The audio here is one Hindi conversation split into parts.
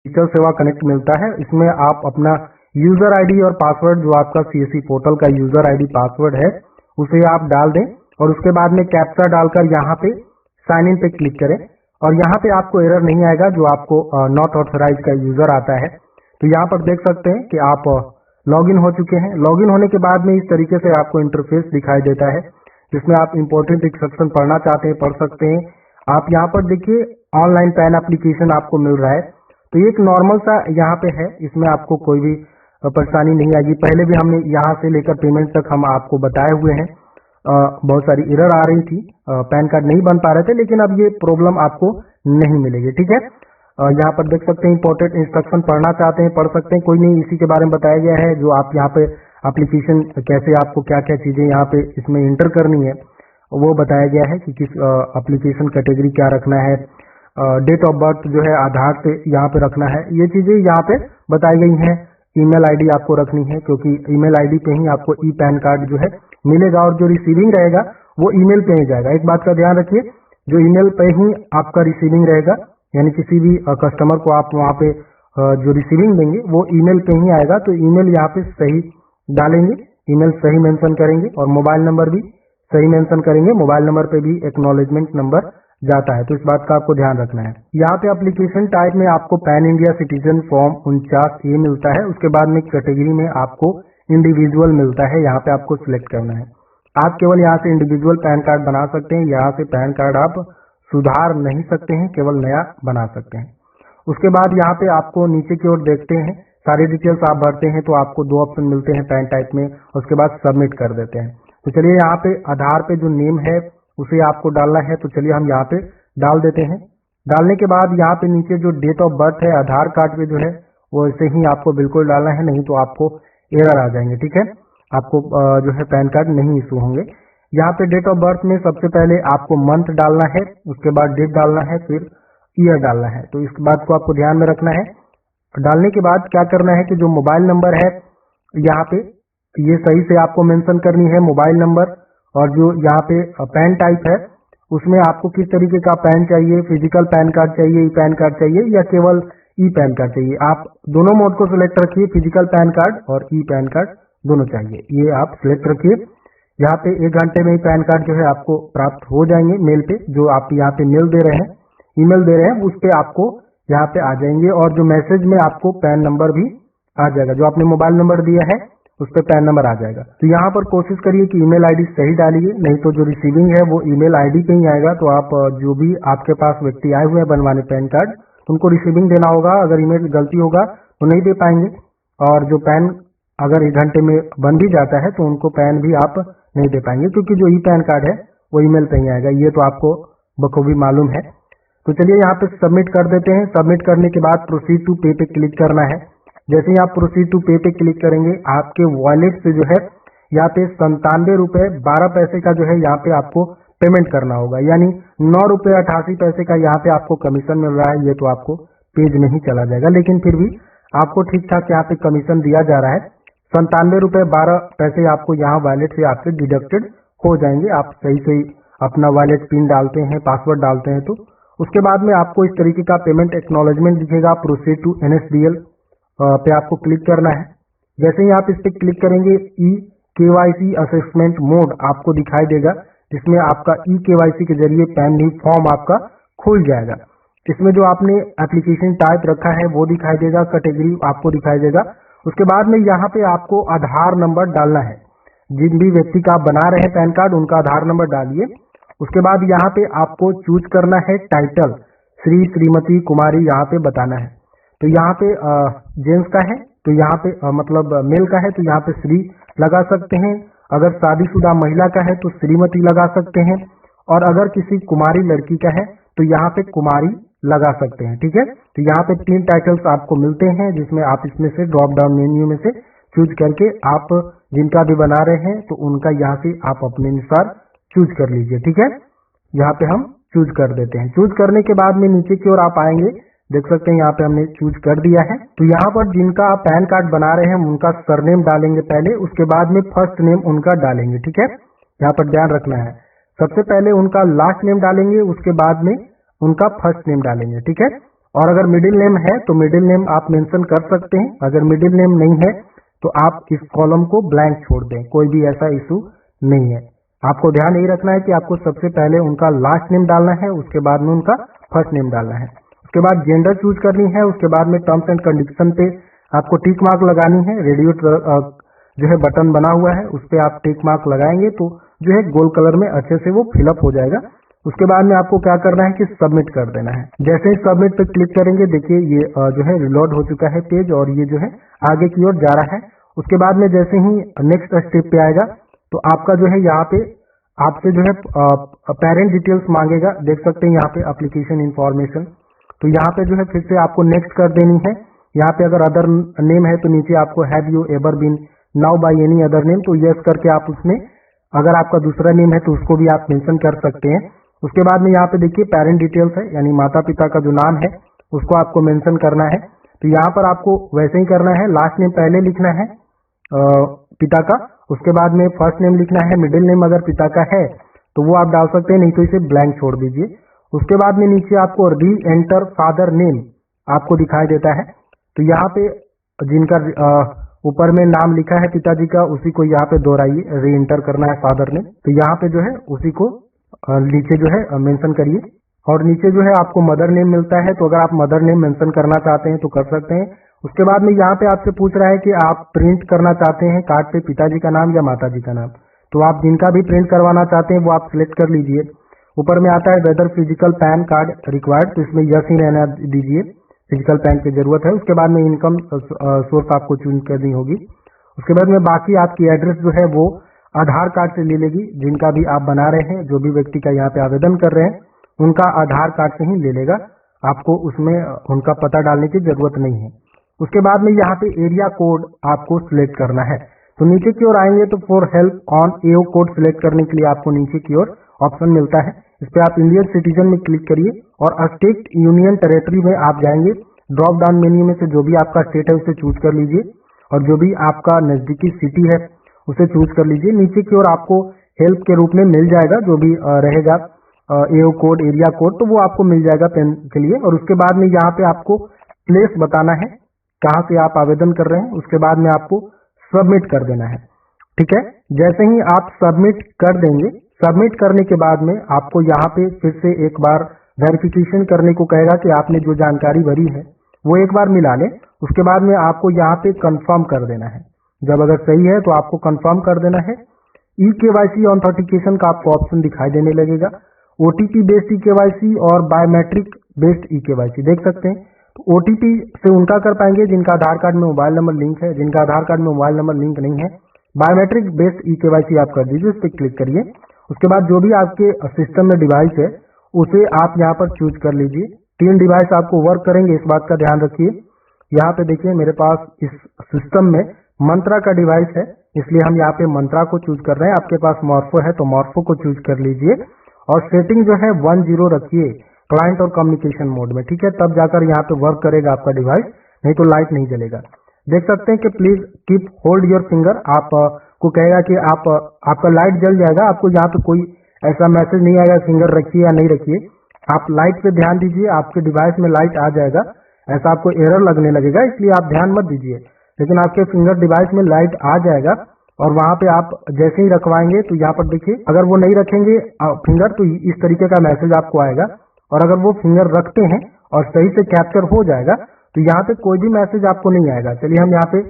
डिजिटल सेवा कनेक्ट मिलता है। इसमें आप अपना यूजर आईडी और पासवर्ड, जो आपका सीएससी पोर्टल का यूजर आईडी पासवर्ड है, उसे आप डाल दें और उसके बाद में कैप्चा डालकर यहाँ पे साइन इन पे क्लिक करें और यहाँ पे आपको एरर नहीं आएगा जो आपको नॉट ऑथराइज का यूजर आता है। तो यहाँ पर देख सकते हैं कि आप लॉगिन हो चुके हैं। लॉगिन होने के बाद में इस तरीके से आपको इंटरफेस दिखाई देता है, जिसमें आप इंपॉर्टेंट इंस्ट्रक्शन पढ़ना चाहते हैं पढ़ सकते हैं। आप यहाँ पर देखिए ऑनलाइन पैन एप्लीकेशन आपको मिल रहा है। तो ये एक नॉर्मल सा यहाँ पे है, इसमें आपको कोई भी परेशानी नहीं आएगी। पहले भी हमने यहाँ से लेकर पेमेंट तक हम आपको बताए हुए हैं। बहुत सारी एरर आ रही थी, पैन कार्ड नहीं बन पा रहे थे, लेकिन अब ये प्रॉब्लम आपको नहीं मिलेगी। ठीक है, यहाँ पर देख सकते हैं इंपॉर्टेंट इंस्ट्रक्शन पढ़ना चाहते हैं पढ़ सकते हैं, कोई नहीं, इसी के बारे में बताया गया है। जो आप यहाँ पे एप्लीकेशन कैसे आपको क्या क्या चीजें यहाँ पे इसमें इंटर करनी है वो बताया गया है कि किस एप्लीकेशन कैटेगरी क्या रखना है, डेट ऑफ बर्थ जो है आधार से यहाँ पे रखना है, ये चीजें यहाँ पे बताई गई हैं। ईमेल आईडी आपको रखनी है क्योंकि ईमेल आईडी पे ही आपको ई पैन कार्ड जो है मिलेगा और जो रिसीविंग रहेगा वो ईमेल पे ही जाएगा। एक बात का ध्यान रखिए, जो ईमेल पे ही आपका रिसीविंग रहेगा, यानी किसी भी कस्टमर को आप वहाँ पे जो रिसीविंग देंगे वो ईमेल पे ही आएगा। तो ईमेल यहाँ पे सही डालेंगे, ईमेल सही मेंशन करेंगे और मोबाइल नंबर भी सही मेंशन करेंगे। मोबाइल नंबर पे भी एक्नॉलेजमेंट नंबर जाता है, तो इस बात का आपको ध्यान रखना है। यहाँ पे एप्लीकेशन टाइप में आपको pan India citizen form 49A मिलता है। उसके बाद में कैटेगरी में आपको इंडिविजुअल मिलता है, यहाँ पे आपको सिलेक्ट करना है। आप केवल यहाँ से इंडिविजुअल पैन कार्ड बना सकते हैं, यहाँ से पैन कार्ड आप सुधार नहीं सकते हैं, केवल नया बना सकते हैं। उसके बाद यहाँ पे आपको नीचे की ओर देखते हैं, सारी डिटेल्स आप भरते हैं तो आपको 2 ऑप्शन मिलते हैं पैन टाइप में, उसके बाद सबमिट कर देते हैं। तो चलिए यहाँ पे आधार पे जो नेम है उसे आपको डालना है, तो चलिए हम यहाँ पे डाल देते हैं। डालने के बाद यहाँ पे नीचे जो डेट ऑफ बर्थ है आधार कार्ड पे जो है वो ऐसे ही आपको बिल्कुल डालना है, नहीं तो आपको एरर आ जाएंगे। ठीक है, आपको जो है पैन कार्ड नहीं इशू होंगे। यहाँ पे डेट ऑफ बर्थ में सबसे पहले आपको मंथ डालना है, उसके बाद डेट डालना है, फिर ईयर डालना है। तो इस बात को आपको ध्यान में रखना है। डालने के बाद क्या करना है कि जो मोबाइल नंबर है यहाँ पे ये सही से आपको मेंशन करनी है मोबाइल नंबर, और जो यहाँ पे पैन टाइप है उसमें आपको किस तरीके का पैन चाहिए, फिजिकल पैन कार्ड चाहिए, ई पैन कार्ड चाहिए या केवल ई पैन कार्ड चाहिए। आप दोनों मोड को सिलेक्ट रखिए, फिजिकल पैन कार्ड और ई पैन कार्ड दोनों चाहिए, ये आप सिलेक्ट रखिए। यहाँ पे 1 घंटे में ही पैन कार्ड जो है आपको प्राप्त हो जाएंगे मेल पे, जो आप यहाँ पे मेल दे रहे हैं, ईमेल दे रहे हैं, उस पे आपको यहाँ पे आ जाएंगे। और जो मैसेज में आपको पैन नंबर भी आ जाएगा, जो आपने मोबाइल नंबर दिया है उस पे पैन नंबर आ जाएगा। तो यहाँ पर कोशिश करिए कि ईमेल आईडी सही डालिए, नहीं तो जो रिसीविंग है वो ईमेल आईडी पे ही आएगा। तो आप जो भी आपके पास व्यक्ति आए हुए हैं बनवाने पैन कार्ड, उनको रिसीविंग देना होगा। अगर ईमेल गलती होगा तो नहीं दे पाएंगे, और जो पैन अगर 1 घंटे में बन भी जाता है तो उनको पैन भी आप नहीं दे पाएंगे, क्योंकि जो ई पैन कार्ड है वो ईमेल पे ही आएगा, ये तो आपको बखूबी मालूम है। तो चलिए यहाँ पे सबमिट कर देते हैं। सबमिट करने के बाद प्रोसीड टू पे पे क्लिक करना है। जैसे ही आप प्रोसीड टू पे पे क्लिक करेंगे, आपके वॉलेट से जो है यहाँ पे 97 रुपए 12 पैसे का जो है यहाँ पे आपको पेमेंट करना होगा, यानी 9 रुपए 88 पैसे का यहाँ पे आपको कमीशन मिल रहा है। ये तो आपको पेज में ही चला जाएगा, लेकिन फिर भी आपको ठीक ठाक यहाँ पे कमीशन दिया जा रहा है। 97 रुपए 12 पैसे आपको यहाँ वॉलेट से आपके डिडक्टेड हो जाएंगे। आप सही सही अपना वॉलेट पिन डालते हैं, पासवर्ड डालते हैं, तो उसके बाद में आपको इस तरीके का पेमेंट एक्नॉलेजमेंट दिखेगा। प्रोसीड टू NSDL पे आपको क्लिक करना है। जैसे ही आप इस पे क्लिक करेंगे, KYC असेसमेंट मोड आपको दिखाई देगा, जिसमें आपका KYC के जरिए पैन न्यू फॉर्म आपका खुल जाएगा। इसमें जो आपने एप्लीकेशन टाइप रखा है वो दिखाई देगा, कैटेगरी आपको दिखाई देगा। उसके बाद में यहाँ पे आपको आधार नंबर डालना है। जिन भी व्यक्ति का आप बना रहे हैं पैन कार्ड, उनका आधार नंबर डालिए। उसके बाद यहाँ पे आपको चूज करना है टाइटल, श्री, श्रीमती, कुमारी यहाँ पे बताना है। तो यहाँ पे जेंट्स का है तो यहाँ पे मतलब मेल का है तो यहाँ पे श्री लगा सकते हैं। अगर शादीशुदा महिला का है तो श्रीमती लगा सकते हैं, और अगर किसी कुमारी लड़की का है तो यहाँ पे कुमारी लगा सकते हैं। ठीक है, तो यहाँ पे 3 टाइटल्स आपको मिलते हैं, जिसमें आप इसमें से ड्रॉप डाउन मेन्यू में से चूज करके आप जिनका भी बना रहे हैं तो उनका यहाँ से आप अपने अनुसार चूज कर लीजिए। ठीक है, यहाँ पे हम चूज कर देते हैं। चूज करने के बाद में नीचे की ओर आप आएंगे, देख सकते हैं यहाँ पे हमने चूज कर दिया है। तो यहाँ पर जिनका आप पैन कार्ड बना रहे हैं उनका सरनेम डालेंगे पहले, उसके बाद में फर्स्ट नेम उनका डालेंगे। ठीक है, यहाँ पर ध्यान रखना है, सबसे पहले उनका लास्ट नेम डालेंगे, उसके बाद में उनका फर्स्ट नेम डालेंगे। ठीक है, और अगर मिडिल नेम है तो मिडिल नेम आप मेंशन कर सकते हैं, अगर मिडिल नेम नहीं है तो आप इस कॉलम को ब्लैंक छोड़ दें, कोई भी ऐसा इशू नहीं है। आपको ध्यान यही रखना है कि आपको सबसे पहले उनका लास्ट नेम डालना है, उसके बाद में उनका फर्स्ट नेम डालना है, उसके बाद जेंडर चूज करनी है, उसके बाद में टर्म्स एंड कंडीशन पे आपको टिक मार्क लगानी है। रेडियो जो है बटन बना हुआ है उस पर आप टिक मार्क लगाएंगे तो जो है गोल्ड कलर में अच्छे से वो फिलअप हो जाएगा। उसके बाद में आपको क्या करना है कि सबमिट कर देना है। जैसे ही सबमिट पे क्लिक करेंगे देखिए ये जो है रिलोड हो चुका है पेज और ये जो है आगे की ओर जा रहा है। उसके बाद में जैसे ही नेक्स्ट स्टेप पे आएगा तो आपका जो है यहाँ पे आपसे जो है पेरेंट डिटेल्स मांगेगा, देख सकते हैं यहाँ पे एप्लीकेशन इन्फॉर्मेशन। तो यहाँ पे जो है फिर से आपको नेक्स्ट कर देनी है। यहाँ पे अगर अदर नेम है तो नीचे आपको have you ever been known by any other name, तो यस करके आप उसमें अगर आपका दूसरा नेम है तो उसको भी आप मेंशन कर सकते हैं। उसके बाद में यहाँ पे देखिए पेरेंट डिटेल्स है, यानी माता पिता का जो नाम है उसको आपको मेंशन करना है। तो यहाँ पर आपको वैसे ही करना है, लास्ट नेम पहले लिखना है पिता का, उसके बाद में फर्स्ट नेम लिखना है, मिडिल नेम अगर पिता का है तो वो आप डाल सकते हैं, नहीं तो इसे ब्लैंक छोड़ दीजिए। उसके बाद में नीचे आपको री एंटर फादर नेम आपको दिखाई देता है। तो यहाँ पे जिनका ऊपर में नाम लिखा है पिताजी का उसी को यहाँ पे दोहराइए, री एंटर करना है फादर नेम। तो यहाँ पे जो है उसी को नीचे जो है मेंशन करिए। और नीचे जो है आपको मदर नेम मिलता है, तो अगर आप मदर नेम मेंशन करना चाहते हैं तो कर सकते हैं। उसके बाद में यहाँ पे आपसे पूछ रहा है कि आप प्रिंट करना चाहते हैं कार्ड पे पिताजी का नाम या माताजी का नाम, तो आप जिनका भी प्रिंट करवाना चाहते हैं वो आप सिलेक्ट कर लीजिए। ऊपर में आता है whether physical PAN card required, तो इसमें यस ही रहना दीजिए, फिजिकल पैन की जरूरत है। उसके बाद में इनकम सोर्स आपको चूज करनी होगी। उसके बाद में बाकी आपकी एड्रेस जो है वो आधार कार्ड से ले लेगी, जिनका भी आप बना रहे हैं, जो भी व्यक्ति का यहाँ पे आवेदन कर रहे हैं उनका आधार कार्ड से ही ले लेगा, आपको उसमें उनका पता डालने की जरूरत नहीं है। उसके बाद में यहाँ पे एरिया कोड आपको सिलेक्ट करना है। तो नीचे की ओर आएंगे तो for help on AO code select करने के लिए आपको नीचे की ओर ऑप्शन मिलता है, इस पे आप इंडियन सिटीजन में क्लिक करिए और स्टेट यूनियन टेरेटरी में आप जाएंगे। ड्रॉप डाउन मेन्यू में से जो भी आपका स्टेट है उसे चूज कर लीजिए और जो भी आपका नजदीकी सिटी है उसे चूज कर लीजिए। नीचे की ओर आपको हेल्प के रूप में मिल जाएगा जो भी रहेगा एओ कोड, एरिया कोड, तो वो आपको मिल जाएगा पेन के लिए। और उसके बाद में यहाँ पे आपको प्लेस बताना है कहाँ से आप आवेदन कर रहे हैं, उसके बाद में आपको सबमिट कर देना है। ठीक है, जैसे ही आप सबमिट कर देंगे, सबमिट करने के बाद में आपको यहाँ पे फिर से एक बार वेरिफिकेशन करने को कहेगा कि आपने जो जानकारी भरी है वो एक बार मिला लें। उसके बाद में आपको यहाँ पे कंफर्म कर देना है। जब अगर सही है तो आपको कंफर्म कर देना है। ई केवाईसी ऑथेंटिकेशन का आपको ऑप्शन दिखाई देने लगेगा, ओटीपी बेस्ड ई केवाईसी और बायोमेट्रिक बेस्ड ई केवाईसी देख सकते हैं। तो ओटीपी से उनका कर पाएंगे जिनका आधार कार्ड में मोबाइल नंबर लिंक है, जिनका आधार कार्ड में मोबाइल नंबर लिंक नहीं है। बायोमेट्रिक बेस्ड ई केवाईसी आप कर दीजिए, उस पर क्लिक करिए। उसके बाद जो भी आपके सिस्टम में डिवाइस है उसे आप यहाँ पर चूज कर लीजिए। 3 डिवाइस आपको वर्क करेंगे, इस बात का ध्यान रखिए। यहाँ पे देखिए मेरे पास इस सिस्टम में मंत्रा का डिवाइस है, इसलिए हम यहाँ पे मंत्रा को चूज कर रहे हैं। आपके पास मॉर्फो है तो मॉर्फो को चूज कर लीजिए और सेटिंग जो है 10 रखिए क्लाइंट और कम्युनिकेशन मोड में। ठीक है, तब जाकर यहाँ पे वर्क करेगा आपका डिवाइस, नहीं तो लाइट नहीं जलेगा। देख सकते हैं कि please keep hold your finger, आपको कहेगा कि आपका लाइट जल जाएगा। आपको यहाँ पे कोई ऐसा मैसेज नहीं आएगा फिंगर रखिए या नहीं रखिए, आप लाइट पे ध्यान दीजिए, आपके डिवाइस में लाइट आ जाएगा। ऐसा आपको एरर लगने लगेगा, इसलिए आप ध्यान मत दीजिए, लेकिन आपके फिंगर डिवाइस में लाइट आ जाएगा। और वहां पे आप जैसे ही रखवाएंगे तो यहाँ पर देखिए अगर वो नहीं रखेंगे फिंगर तो इस तरीके का मैसेज आपको आएगा, और अगर वो फिंगर रखते हैं और सही से कैप्चर हो जाएगा तो यहाँ पे कोई भी मैसेज आपको नहीं आएगा। चलिए हम यहाँ पे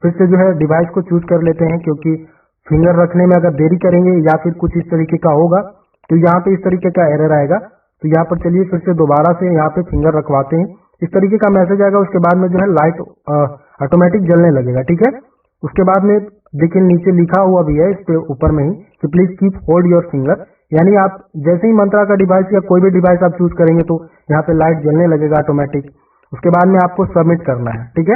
फिर से जो है डिवाइस को चूज कर लेते हैं, क्योंकि फिंगर रखने में अगर देरी करेंगे या फिर कुछ इस तरीके का होगा तो यहाँ पे इस तरीके का एरर आएगा। तो यहाँ पर चलिए फिर से दोबारा से यहाँ पे फिंगर रखवाते हैं, इस तरीके का मैसेज आएगा। उसके बाद में जो है लाइट ऑटोमेटिक जलने लगेगा। ठीक है, उसके बाद में देखिए नीचे लिखा हुआ भी है इस पे ऊपर में ही कि please keep hold your finger, यानी आप जैसे ही मंत्रा का डिवाइस या कोई भी डिवाइस आप चूज करेंगे तो यहाँ पे लाइट जलने लगेगा ऑटोमेटिक। उसके बाद में आपको सबमिट करना है। ठीक है,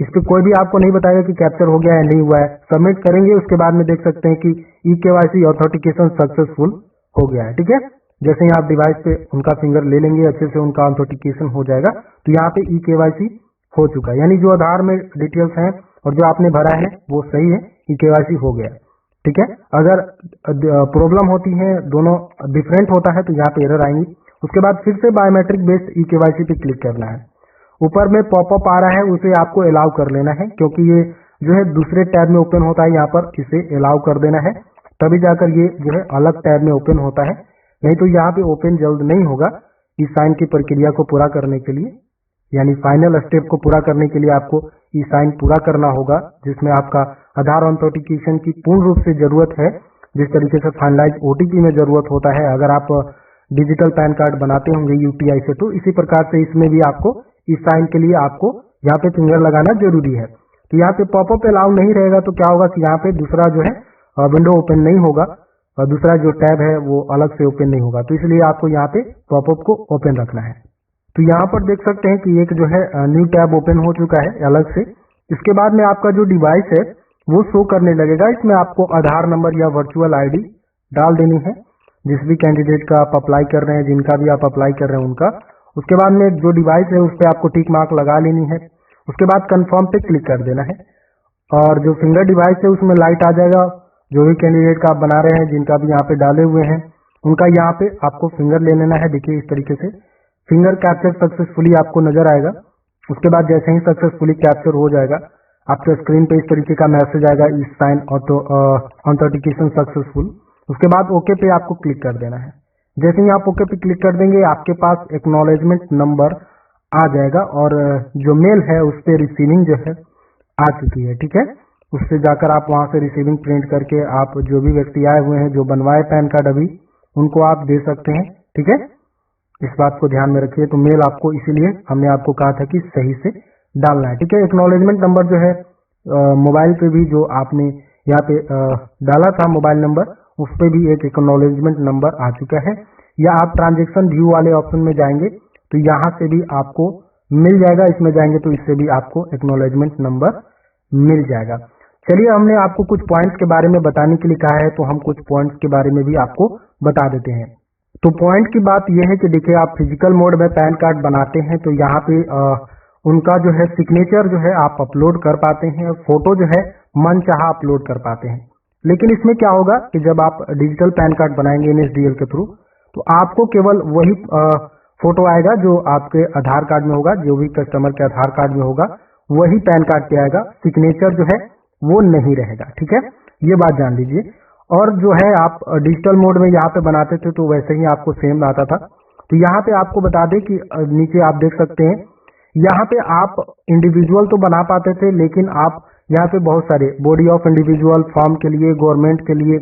इस पे कोई भी आपको नहीं बताएगा कि कैप्चर हो गया है नहीं हुआ है, सबमिट करेंगे। उसके बाद में देख सकते हैं कि ई केवाईसी ऑथेंटिकेशन सक्सेसफुल हो गया है। ठीक है, जैसे ही आप डिवाइस पे उनका फिंगर ले लेंगे अच्छे से उनका ऑथेंटिकेशन हो जाएगा। तो यहाँ पे ई केवाईसी हो चुका है, यानी जो आधार में डिटेल्स हैं और जो आपने भरा है वो सही है, ई केवाईसी हो गया। ठीक है, अगर प्रॉब्लम होती है, दोनों डिफरेंट होता है तो यहाँ पे एरर आएंगी। उसके बाद फिर से बायोमेट्रिक बेस्ड eKYC पे क्लिक करना है। ऊपर में पॉपअप आ रहा है, उसे आपको अलाउ कर लेना है, क्योंकि ये जो है दूसरे टैब में ओपन होता है। यहाँ पर इसे अलाउ कर देना है, तभी जाकर ये जो है अलग टैब में ओपन होता है, नहीं तो यहाँ पे ओपन जल्द नहीं होगा। ई साइन की प्रक्रिया को पूरा करने के लिए, यानी फाइनल स्टेप को पूरा करने के लिए आपको ई साइन पूरा करना होगा, जिसमें आपका आधार ऑथेंटिकेशन की पूर्ण रूप से जरूरत है, जिस तरीके से फाइनलाइज ओटीपी में जरूरत होता है अगर आप डिजिटल पैन कार्ड बनाते होंगे यूपीआई से, तो इसी प्रकार से इसमें भी आपको ई साइन के लिए आपको यहाँ पे फिंगर लगाना जरूरी है। तो यहाँ पे पॉपअप अलाउ नहीं रहेगा तो क्या होगा कि यहाँ पे दूसरा जो है विंडो ओपन नहीं होगा और दूसरा जो टैब है वो अलग से ओपन नहीं होगा। तो इसलिए आपको यहाँ पे पॉपअप को ओपन रखना है। तो यहाँ पर देख सकते हैं कि एक जो है न्यू टैब ओपन हो चुका है अलग से। इसके बाद में आपका जो डिवाइस है वो शो करने लगेगा। इसमें आपको आधार नंबर या वर्चुअल आईडी डाल देनी है, जिस भी कैंडिडेट का आप अप्लाई कर रहे हैं, जिनका भी आप अप्लाई कर रहे हैं उनका। उसके बाद में जो डिवाइस है उस पर आपको टिक मार्क लगा लेनी है। उसके बाद कंफर्म पे क्लिक कर देना है और जो फिंगर डिवाइस है उसमें लाइट आ जाएगा। जो भी कैंडिडेट का आप बना रहे हैं, जिनका भी यहाँ पे डाले हुए हैं, उनका यहाँ पे आपको फिंगर ले लेना है। देखिए इस तरीके से फिंगर कैप्चर सक्सेसफुली आपको नजर आएगा। उसके बाद जैसे ही सक्सेसफुली कैप्चर हो जाएगा आपके स्क्रीन पे इस तरीके का मैसेज आएगा, ई साइन ऑथेंटिकेशन सक्सेसफुल। उसके बाद ओके पे आपको क्लिक कर देना है। जैसे ही आप ओके पे क्लिक कर देंगे आपके पास एक्नॉलेजमेंट नंबर आ जाएगा और जो मेल है उस पे रिसीविंग जो है आ चुकी है। ठीक है, उससे जाकर आप वहां से रिसीविंग प्रिंट करके आप जो भी व्यक्ति आए हुए हैं जो बनवाए पैन कार्ड अभी, उनको आप दे सकते हैं। ठीक है, इस बात को ध्यान में रखिए। तो मेल आपको इसीलिए हमने आपको कहा था कि सही से डालना है। ठीक है, एक्नॉलेजमेंट नंबर जो है मोबाइल पे भी जो आपने यहाँ पे डाला था मोबाइल नंबर, उस पे भी एक एक्नॉलेजमेंट नंबर आ चुका है। या आप ट्रांजेक्शन व्यू वाले ऑप्शन में जाएंगे तो यहाँ से भी आपको मिल जाएगा। इसमें जाएंगे तो इससे भी आपको एक्नॉलेजमेंट नंबर मिल जाएगा। चलिए, हमने आपको कुछ पॉइंट्स के बारे में बताने के लिए कहा है, तो हम कुछ पॉइंट्स के बारे में भी आपको बता देते हैं। तो पॉइंट की बात यह है कि देखिए, आप फिजिकल मोड में पैन कार्ड बनाते हैं तो यहाँ पे उनका जो है सिग्नेचर जो है आप अपलोड कर पाते हैं, फोटो जो है मन चाहा अपलोड कर पाते हैं। लेकिन इसमें क्या होगा कि जब आप डिजिटल पैन कार्ड बनाएंगे एनएसडीएल के थ्रू, तो आपको केवल वही फोटो आएगा जो आपके आधार कार्ड में होगा, जो भी कस्टमर के आधार कार्ड में होगा वही पैन कार्ड पे आएगा। सिग्नेचर जो है वो नहीं रहेगा। ठीक है, ये बात जान लीजिए। और जो है आप डिजिटल मोड में यहाँ पे बनाते थे तो वैसे ही आपको सेम आता था। तो यहाँ पे आपको बता दें कि नीचे आप देख सकते हैं, यहाँ पे आप इंडिविजुअल तो बना पाते थे, लेकिन आप यहाँ पे बहुत सारे बॉडी ऑफ इंडिविजुअल, फॉर्म के लिए, गवर्नमेंट के लिए,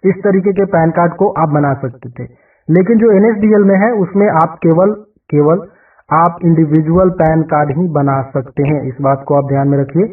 इस तरीके के पैन कार्ड को आप बना सकते थे। लेकिन जो एनएसडीएल में है उसमें आप केवल आप इंडिविजुअल पैन कार्ड ही बना सकते हैं। इस बात को आप ध्यान में रखिए।